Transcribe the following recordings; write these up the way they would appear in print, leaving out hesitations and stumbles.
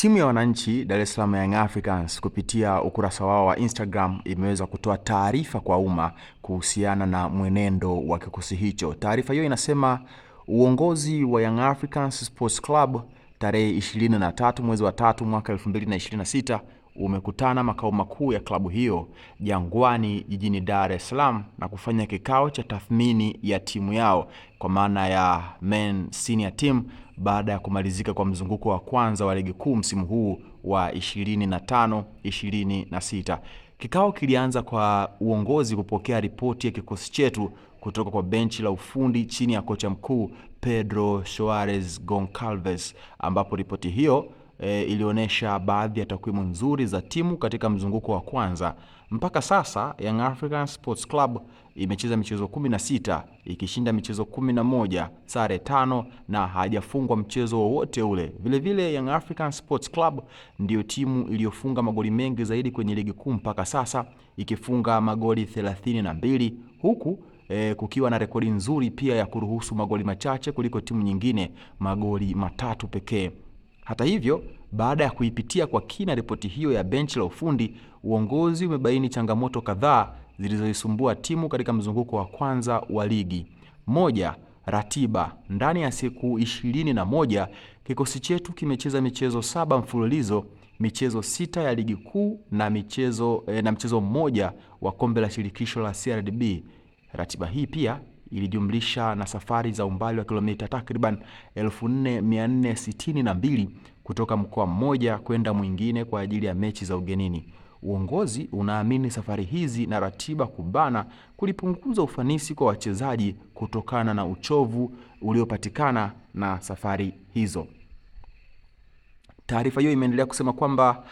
Timu ya wananchi Dar es Salaam Young Africans kupitia ukurasa wao wa Instagram imeweza kutoa taarifa kwa umma kuhusiana na mwenendo wa kikosi hicho. Taarifa hiyo inasema uongozi wa Young Africans Sports Club tarehe 23 mwezi wa 3 mwaka 2026 umekutana makao makuu ya klabu hiyo Jangwani jijini Dar es Salaam na kufanya kikao cha tathmini ya timu yao kwa maana ya Men Senior Team baada ya kumalizika kwa mzunguko wa kwanza wa ligi kuu msimu huu wa 25-26. Kikao kilianza kwa uongozi kupokea ripoti ya kikosi chetu kutoka kwa benchi la ufundi chini ya kocha mkuu Pedro Soares Goncalves, ambapo ripoti hiyo ilionyesha baadhi ya takwimu nzuri za timu katika mzunguko wa kwanza. Mpaka sasa Young African Sports Club imecheza michezo 16, ikishinda michezo 11, sare 5 na hajafungwa mchezo wowote ule. Vile vile Young African Sports Club ndio timu iliyofunga magoli mengi zaidi kwenye ligi kuu mpaka sasa, ikifunga magoli 32 huku kukiwa na rekodi nzuri pia ya kuruhusu magoli machache kuliko timu nyingine, magoli 3 pekee. Hata hivyo, baada ya kuipitia kwa kina ripoti hiyo ya benchi la ufundi, uongozi umebaini changamoto kadhaa zilizoisumbua timu katika mzunguko wa kwanza wa ligi. Moja, ratiba. Ndani ya siku 21, kikosi chetu kimecheza michezo 7 mfululizo, michezo 6 ya ligi kuu na mchezo mmoja wa kombe la shirikisho la CRDB. Ratiba hii pia ilijumlisha na safari za umbali wa kilomita takriban 4462 kutoka mkoa mmoja kwenda mwingine kwa ajili ya mechi za ugenini. Uongozi unaamini safari hizi na ratiba kubana kulipunguza ufanisi kwa wachezaji kutokana na uchovu uliopatikana na safari hizo. Taarifa hiyo imeendelea kusema kwamba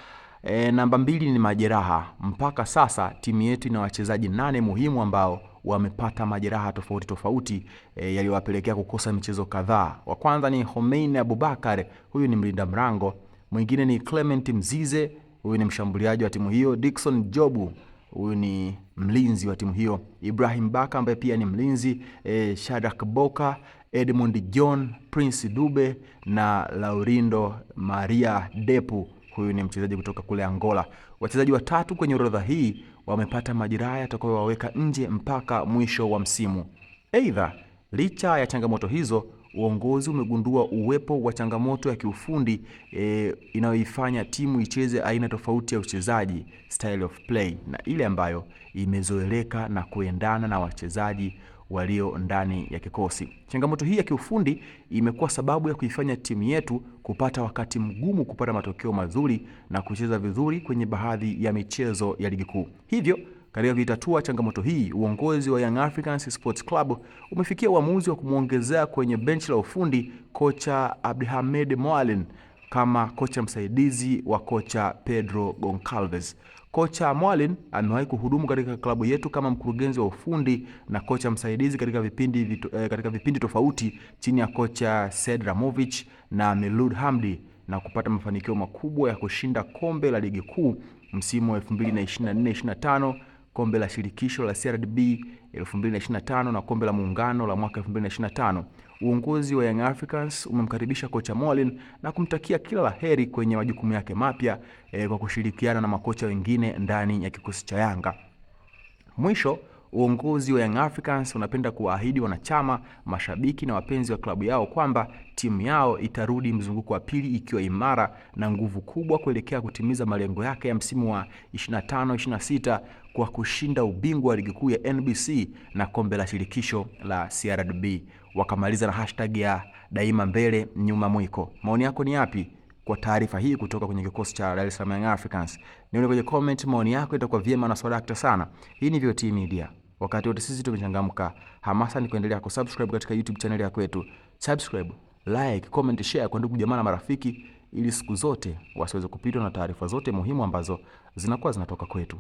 namba 2 ni majeraha. Mpaka sasa timu yetu ina wachezaji 8 muhimu ambao wamepata majeraha tofauti yaliyowapelekea kukosa michezo kadhaa. Wa kwanza ni Homein Abubakar, huyu ni mlinda mlango. Mwingine ni Clement Mzize, huyu ni mshambuliaji wa timu hiyo. Dickson Jobu, huyu ni mlinzi wa timu hiyo. Ibrahim Baka ambaye pia ni mlinzi. Shadrack Boka, Edmund John, Prince Dube na Laurindo Maria Depu, huyu ni mchezaji kutoka kule Angola. Wachezaji watatu kwenye orodha hii wamepata majeraha yatakayowaweka nje mpaka mwisho wa msimu. Aidha, licha ya changamoto hizo, uongozi umegundua uwepo wa changamoto ya kiufundi inayoifanya timu icheze aina tofauti ya uchezaji, style of play, na ile ambayo imezoeleka na kuendana na wachezaji walio ndani ya kikosi. Changamoto hii ya kiufundi imekuwa sababu ya kuifanya timu yetu kupata wakati mgumu kupata matokeo mazuri na kucheza vizuri kwenye baadhi ya michezo ya ligi kuu. Hivyo, katika kuitatua changamoto hii, uongozi wa Young Africans Sports Club umefikia uamuzi wa kumuongezea kwenye benchi la ufundi kocha Abdelhamid Moalen kama kocha msaidizi wa kocha Pedro Goncalves. Kocha Moalen amewahi kuhudumu katika klabu yetu kama mkurugenzi wa ufundi na kocha msaidizi katika vipindi tofauti chini ya kocha Sed Ramovic na Milud Hamdi na kupata mafanikio makubwa ya kushinda kombe la ligi kuu msimu wa 2024-25, kombe la shirikisho la CRDB 2025 na kombe la muungano la mwaka 2025. Uongozi wa Young Africans umemkaribisha kocha Moalen na kumtakia kila laheri kwenye majukumu yake mapya kwa kushirikiana na makocha wengine ndani ya kikosi cha Yanga. Mwisho, uongozi wa Young Africans unapenda kuwaahidi wanachama, mashabiki na wapenzi wa klabu yao kwamba timu yao itarudi mzunguko wa pili ikiwa imara na nguvu kubwa kuelekea kutimiza malengo yake ya msimu wa 25-26 kwa kushinda ubingwa wa ligi kuu ya NBC na kombe la shirikisho la CRDB. Wakamaliza na hashtag ya daima mbele nyuma mwiko. Maoni yako ni yapi kwa taarifa hii kutoka kwenye kikosi cha Dar es Salaam Young Africans? Nione kwenye comment maoni yako, itakuwa vyema na swadakta sana. Hii ni VOT Media. Wakati wote sisi tumechangamka. Hamasa ni kuendelea kusubscribe katika YouTube channel ya kwetu. Subscribe, like, comment, share kwa ndugu jamaa na marafiki ili siku zote wasiweze kupitwa na taarifa zote muhimu ambazo zinakuwa zinatoka kwetu.